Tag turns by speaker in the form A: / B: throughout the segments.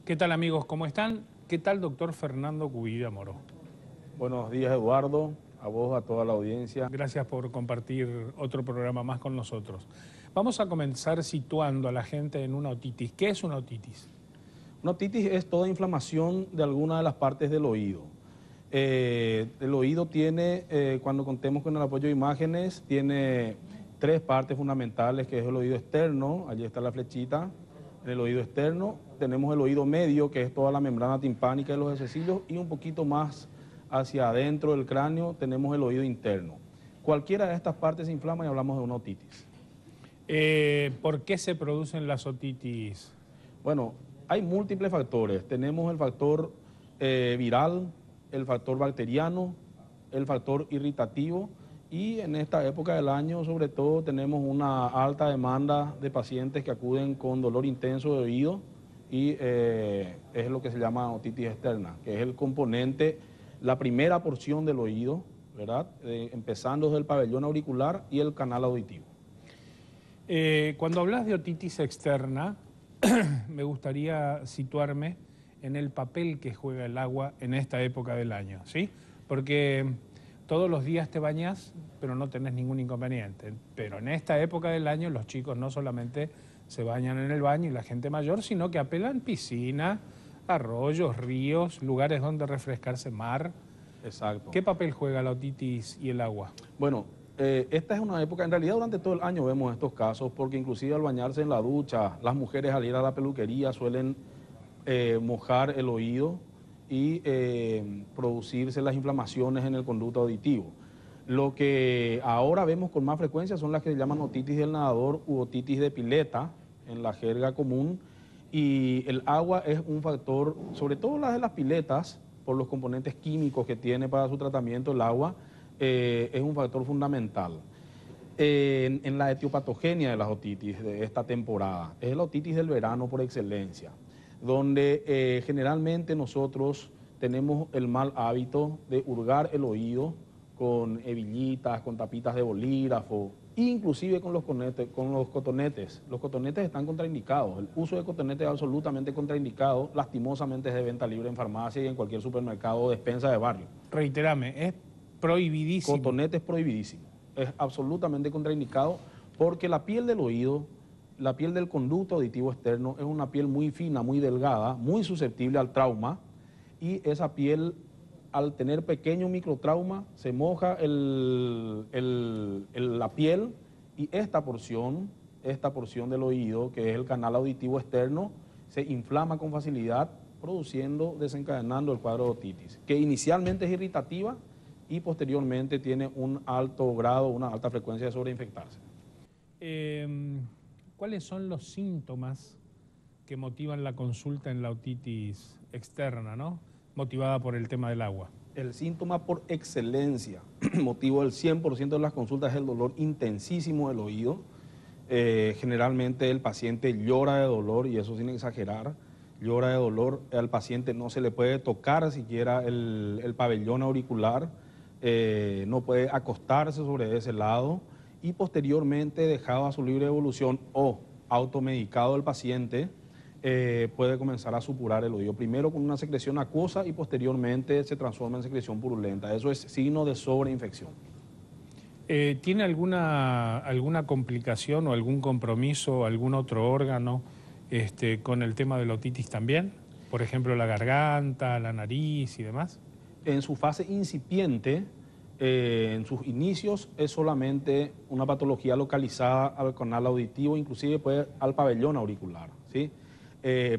A: ¿Qué tal, amigos? ¿Cómo están? ¿Qué tal, doctor Fernando Cubilla Moro?
B: Buenos días, Eduardo, a vos, a toda la audiencia.
A: Gracias por compartir otro programa más con nosotros. Vamos a comenzar situando a la gente en una otitis. ¿Qué es una otitis?
B: Una otitis es toda inflamación de alguna de las partes del oído. El oído tiene, cuando contemos con el apoyo de imágenes, tiene tres partes fundamentales, que es el oído externo, allí está la flechita, en el oído externo. Tenemos el oído medio, que es toda la membrana timpánica de los heces-cilios, y un poquito más hacia adentro del cráneo tenemos el oído interno. Cualquiera de estas partes se inflama y hablamos de una otitis.
A: ¿Por qué se producen las otitis?
B: Bueno, hay múltiples factores. Tenemos el factor viral, el factor bacteriano, el factor irritativo y en esta época del año sobre todo tenemos una alta demanda de pacientes que acuden con dolor intenso de oído y es lo que se llama otitis externa, que es el componente, la primera porción del oído, ¿verdad? Empezando desde el pabellón auricular y el canal auditivo.
A: Cuando hablas de otitis externa, me gustaría situarme en el papel que juega el agua en esta época del año, ¿sí? Porque todos los días te bañas, pero no tenés ningún inconveniente. Pero en esta época del año los chicos no solamente se bañan en el baño y la gente mayor, sino que apelan piscina, arroyos, ríos, lugares donde refrescarse, mar.
B: Exacto.
A: ¿Qué papel juega la otitis y el agua?
B: Bueno, esta es una época, en realidad durante todo el año vemos estos casos, porque inclusive al bañarse en la ducha, las mujeres al ir a la peluquería suelen mojar el oído y producirse las inflamaciones en el conducto auditivo. Lo que ahora vemos con más frecuencia son las que se llaman otitis del nadador u otitis de pileta en la jerga común, y el agua es un factor, sobre todo las de las piletas, por los componentes químicos que tiene para su tratamiento el agua, es un factor fundamental. En la etiopatogenia de las otitis de esta temporada, es la otitis del verano por excelencia, donde generalmente nosotros tenemos el mal hábito de hurgar el oído con hebillitas, con tapitas de bolígrafo, inclusive con los cotonetes. Los cotonetes están contraindicados, el uso de cotonetes es absolutamente contraindicado, lastimosamente es de venta libre en farmacia y en cualquier supermercado o despensa de barrio.
A: Reitérame, es prohibidísimo.
B: Cotonete es prohibidísimo, es absolutamente contraindicado porque la piel del oído, la piel del conducto auditivo externo es una piel muy fina, muy delgada, muy susceptible al trauma, y esa piel, al tener pequeño microtrauma, se moja la piel y esta porción del oído, que es el canal auditivo externo, se inflama con facilidad, desencadenando el cuadro de otitis, que inicialmente es irritativa y posteriormente tiene un alto grado, una alta frecuencia de sobreinfectarse.
A: ¿Cuáles son los síntomas que motivan la consulta en la otitis externa, ¿no? Motivada por el tema del agua?
B: El síntoma por excelencia, motivo del 100% de las consultas, es el dolor intensísimo del oído. Generalmente el paciente llora de dolor, y eso sin exagerar, llora de dolor. Al paciente no se le puede tocar siquiera el pabellón auricular, no puede acostarse sobre ese lado, y posteriormente, dejado a su libre evolución o automedicado el paciente, puede comenzar a supurar el oído, primero con una secreción acuosa y posteriormente se transforma en secreción purulenta. Eso es signo de sobreinfección.
A: ¿Tiene alguna complicación o algún compromiso, algún otro órgano con el tema de la otitis también? Por ejemplo, la garganta, la nariz y demás.
B: En su fase incipiente, en sus inicios, es solamente una patología localizada al canal auditivo, inclusive puede al pabellón auricular, ¿sí?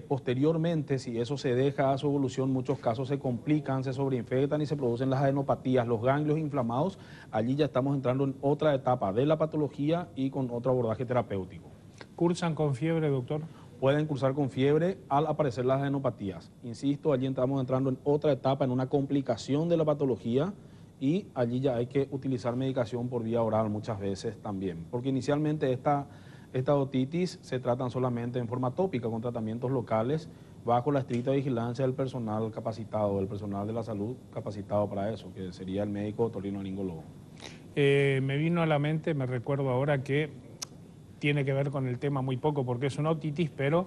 B: Posteriormente, si eso se deja a su evolución, muchos casos se complican, se sobreinfectan y se producen las adenopatías, los ganglios inflamados. Allí ya estamos entrando en otra etapa de la patología y con otro abordaje terapéutico.
A: ¿Cursan con fiebre, doctor?
B: Pueden cursar con fiebre al aparecer las adenopatías. Insisto, allí estamos entrando en otra etapa, en una complicación de la patología, y allí ya hay que utilizar medicación por vía oral muchas veces también, porque inicialmente esta otitis se tratan solamente en forma tópica con tratamientos locales bajo la estricta vigilancia del personal capacitado, del personal de la salud capacitado para eso, que sería el médico otorrinolaringólogo.
A: Me vino a la mente, me recuerdo ahora que tiene que ver con el tema muy poco porque es una otitis, pero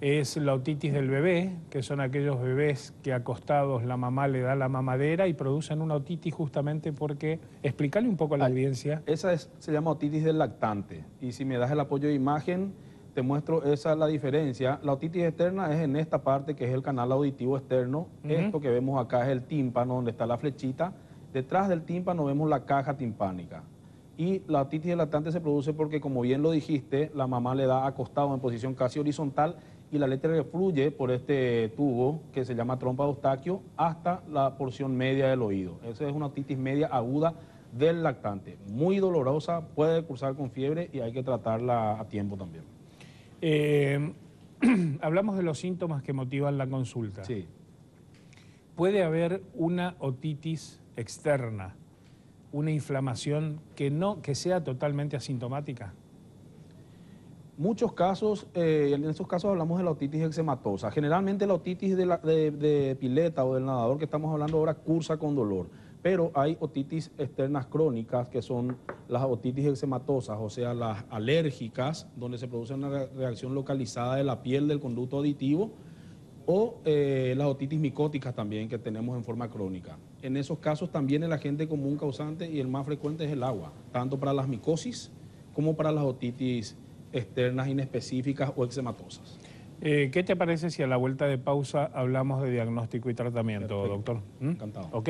A: es la otitis del bebé, que son aquellos bebés que acostados la mamá le da la mamadera y producen una otitis justamente porque... Explícale un poco a la audiencia.
B: Se llama otitis del lactante. Y si me das el apoyo de imagen, te muestro esa es la diferencia. La otitis externa es en esta parte, que es el canal auditivo externo. Esto que vemos acá es el tímpano, donde está la flechita. Detrás del tímpano vemos la caja timpánica. Y la otitis del lactante se produce porque, como bien lo dijiste, la mamá le da acostado en posición casi horizontal y la leche fluye por este tubo que se llama trompa de Eustaquio hasta la porción media del oído. Esa es una otitis media aguda del lactante. Muy dolorosa, puede cursar con fiebre y hay que tratarla a tiempo también.
A: Hablamos de los síntomas que motivan la consulta.
B: Sí.
A: Puede haber una otitis externa, una inflamación que sea totalmente asintomática.
B: Muchos casos, en esos casos hablamos de la otitis eczematosa. Generalmente la otitis de pileta o del nadador que estamos hablando ahora cursa con dolor, pero hay otitis externas crónicas que son las otitis eczematosas, o sea, las alérgicas, donde se produce una reacción localizada de la piel del conducto auditivo, o las otitis micóticas también que tenemos en forma crónica. En esos casos también el agente común causante y el más frecuente es el agua, tanto para las micosis como para las otitis externas inespecíficas o eczematosas.
A: ¿Qué te parece si a la vuelta de pausa hablamos de diagnóstico y tratamiento,
B: Perfecto.
A: doctor?
B: Encantado.
A: ¿Ok?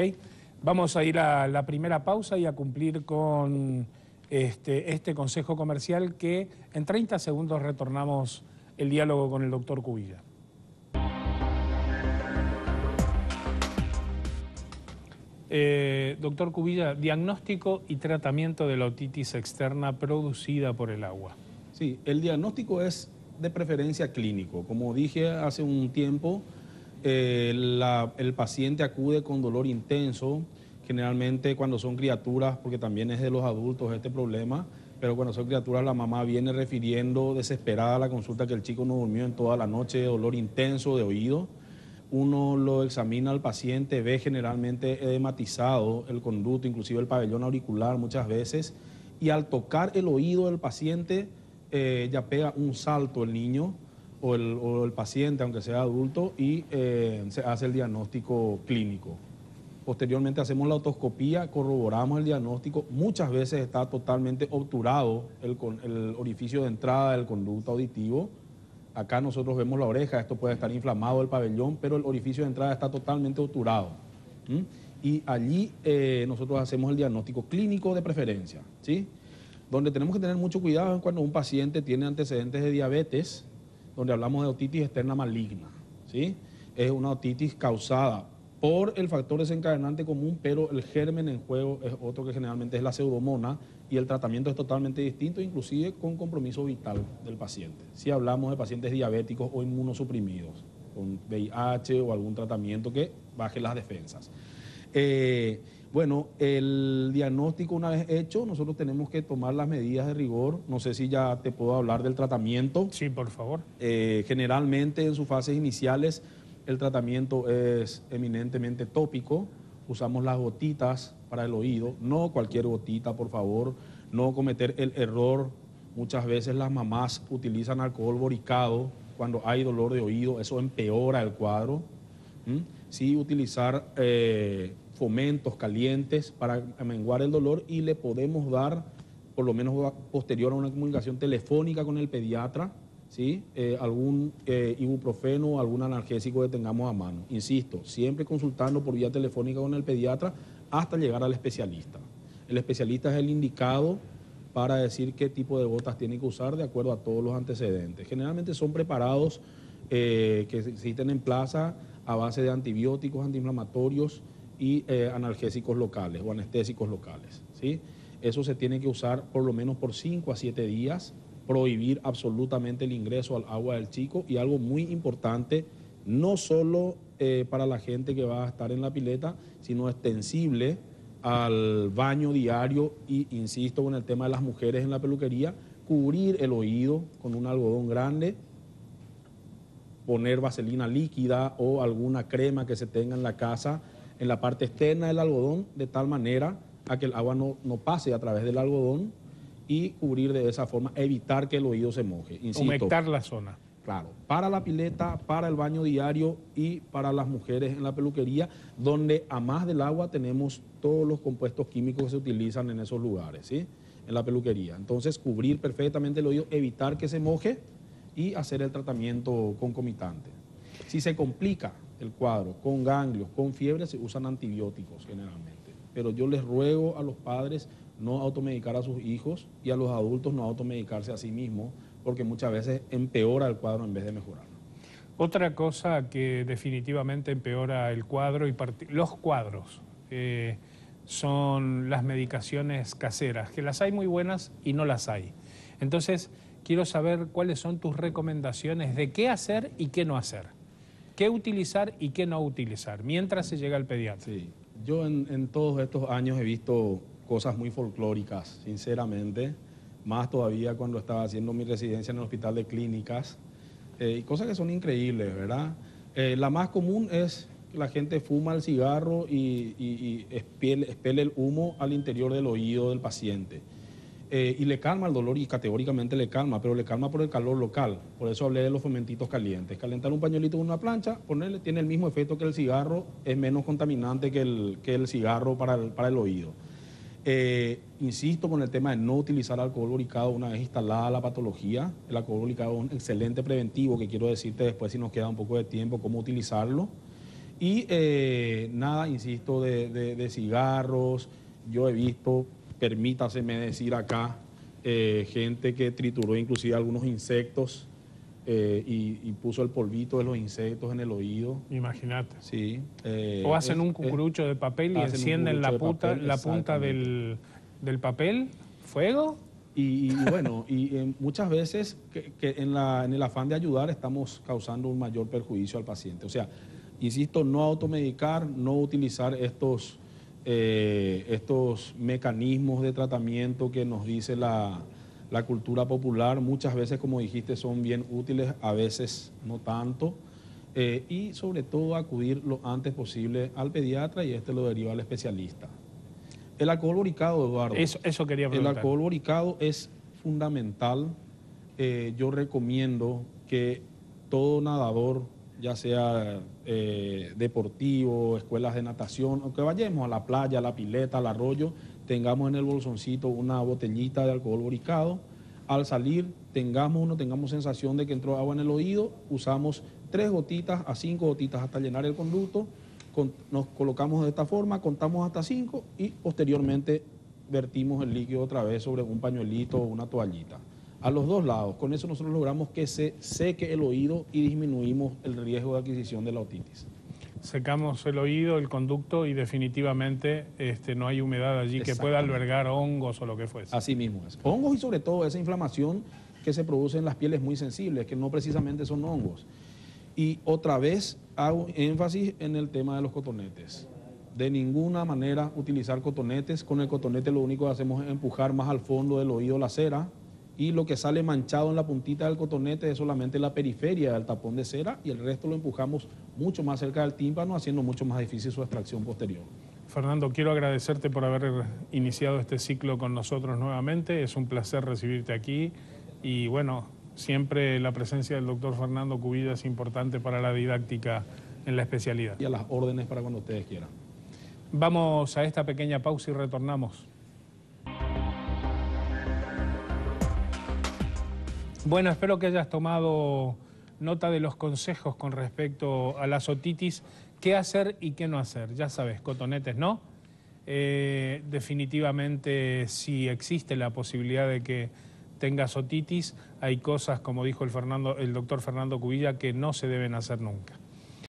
A: Vamos a ir a la primera pausa y a cumplir con este consejo comercial que en 30 segundos retornamos el diálogo con el doctor Cubilla. Doctor Cubilla, diagnóstico y tratamiento de la otitis externa producida por el agua.
B: Sí, el diagnóstico es de preferencia clínico. Como dije hace un tiempo, el paciente acude con dolor intenso, generalmente cuando son criaturas, porque también es de los adultos este problema, pero cuando son criaturas la mamá viene refiriendo desesperada a la consulta que el chico no durmió en toda la noche, dolor intenso de oído. Uno lo examina al paciente, ve generalmente edematizado el conducto, inclusive el pabellón auricular muchas veces, y al tocar el oído del paciente ya pega un salto el niño o el paciente, aunque sea adulto, y se hace el diagnóstico clínico. Posteriormente hacemos la otoscopía, corroboramos el diagnóstico. Muchas veces está totalmente obturado el orificio de entrada del conducto auditivo. Acá nosotros vemos la oreja, esto puede estar inflamado el pabellón, pero el orificio de entrada está totalmente obturado. Y allí nosotros hacemos el diagnóstico clínico de preferencia, ¿sí? Donde tenemos que tener mucho cuidado es cuando un paciente tiene antecedentes de diabetes, donde hablamos de otitis externa maligna, ¿sí? Es una otitis causada por el factor desencadenante común, pero el germen en juego es otro que generalmente es la pseudomonas y el tratamiento es totalmente distinto, inclusive con compromiso vital del paciente. Si hablamos de pacientes diabéticos o inmunosuprimidos, con VIH o algún tratamiento que baje las defensas. Bueno, el diagnóstico una vez hecho, nosotros tenemos que tomar las medidas de rigor. No sé si ya te puedo hablar del tratamiento.
A: Sí, por favor.
B: Generalmente en sus fases iniciales el tratamiento es eminentemente tópico. Usamos las gotitas para el oído, no cualquier gotita, por favor. No cometer el error. Muchas veces las mamás utilizan alcohol boricado cuando hay dolor de oído, eso empeora el cuadro. Sí, utilizar fomentos calientes para menguar el dolor y le podemos dar, por lo menos posterior a una comunicación telefónica con el pediatra, ¿sí? Algún ibuprofeno o algún analgésico que tengamos a mano. Insisto, siempre consultando por vía telefónica con el pediatra hasta llegar al especialista. El especialista es el indicado para decir qué tipo de gotas tiene que usar de acuerdo a todos los antecedentes. Generalmente son preparados que existen en plaza a base de antibióticos, antiinflamatorios y analgésicos locales o anestésicos locales, ¿sí? Eso se tiene que usar por lo menos por 5 a 7 días, prohibir absolutamente el ingreso al agua del chico y algo muy importante, no solo para la gente que va a estar en la pileta, sino extensible al baño diario y, insisto, con el tema de las mujeres en la peluquería, cubrir el oído con un algodón grande, poner vaselina líquida o alguna crema que se tenga en la casa en la parte externa del algodón, de tal manera a que el agua no pase a través del algodón y cubrir de esa forma, evitar que el oído se moje. Insisto,
A: Humectar la zona.
B: claro, para la pileta, para el baño diario y para las mujeres en la peluquería, donde a más del agua tenemos todos los compuestos químicos que se utilizan en esos lugares, ¿sí? En la peluquería. Entonces, cubrir perfectamente el oído, evitar que se moje y hacer el tratamiento concomitante. Si se complica el cuadro con ganglios, con fiebre, se usan antibióticos generalmente. Pero yo les ruego a los padres no automedicar a sus hijos y a los adultos no automedicarse a sí mismos, porque muchas veces empeora el cuadro en vez de mejorarlo.
A: Otra cosa que definitivamente empeora el cuadro y los cuadros son las medicaciones caseras, que las hay muy buenas y no las hay. Entonces, quiero saber cuáles son tus recomendaciones de qué hacer y qué no hacer. Qué utilizar y qué no utilizar, mientras se llega al pediatra.
B: Sí, yo en todos estos años he visto cosas muy folclóricas, sinceramente, más todavía cuando estaba haciendo mi residencia en el Hospital de Clínicas, y cosas que son increíbles, ¿verdad? La más común es que la gente fuma el cigarro y expele el humo al interior del oído del paciente. Y le calma el dolor y categóricamente le calma, pero le calma por el calor local. Por eso hablé de los fomentitos calientes. Calentar un pañuelito en una plancha, ponerle, tiene el mismo efecto que el cigarro, es menos contaminante que el cigarro para el oído. Insisto con el tema de no utilizar alcohol uricado una vez instalada la patología. El alcohol uricado es un excelente preventivo, que quiero decirte después, si nos queda un poco de tiempo, cómo utilizarlo. Y nada, insisto, de cigarros. Yo he visto, permítaseme decir acá, gente que trituró inclusive algunos insectos y puso el polvito de los insectos en el oído.
A: Imagínate.
B: Sí.
A: O hacen un cucurucho de papel y encienden la punta del papel, fuego.
B: Y bueno, muchas veces que en el afán de ayudar estamos causando un mayor perjuicio al paciente. O sea, insisto, no automedicar, no utilizar estos mecanismos de tratamiento que nos dice la cultura popular. Muchas veces, como dijiste, son bien útiles, a veces no tanto. Y sobre todo acudir lo antes posible al pediatra y lo deriva al especialista. El alcohol uricado, Eduardo.
A: Eso quería preguntar.
B: El alcohol uricado es fundamental. Yo recomiendo que todo nadador, ya sea deportivo, escuelas de natación, aunque vayamos a la playa, a la pileta, al arroyo, tengamos en el bolsoncito una botellita de alcohol uricado. Al salir, tengamos sensación de que entró agua en el oído, usamos 3 gotitas a 5 gotitas hasta llenar el conducto, nos colocamos de esta forma, contamos hasta 5 y posteriormente vertimos el líquido otra vez sobre un pañuelito o una toallita. A los 2 lados. Con eso nosotros logramos que se seque el oído y disminuimos el riesgo de adquisición de la otitis.
A: Secamos el oído, el conducto y definitivamente no hay humedad allí que pueda albergar hongos o lo que fuese.
B: Así mismo es. Hongos y sobre todo esa inflamación que se produce en las pieles muy sensibles, que no precisamente son hongos. Y otra vez hago énfasis en el tema de los cotonetes. De ninguna manera utilizar cotonetes. Con el cotonete lo único que hacemos es empujar más al fondo del oído la cera, y lo que sale manchado en la puntita del cotonete es solamente la periferia del tapón de cera y el resto lo empujamos mucho más cerca del tímpano, haciendo mucho más difícil su extracción posterior.
A: Fernando, quiero agradecerte por haber iniciado este ciclo con nosotros nuevamente. Es un placer recibirte aquí y bueno, siempre la presencia del doctor Fernando Cubilla es importante para la didáctica en la especialidad.
B: Y a las órdenes para cuando ustedes quieran.
A: Vamos a esta pequeña pausa y retornamos. Bueno, espero que hayas tomado nota de los consejos con respecto a las otitis, qué hacer y qué no hacer. Ya sabes, cotonetes no. Definitivamente, si existe la posibilidad de que tengas otitis, hay cosas, como dijo el doctor Fernando Cubilla, que no se deben hacer nunca.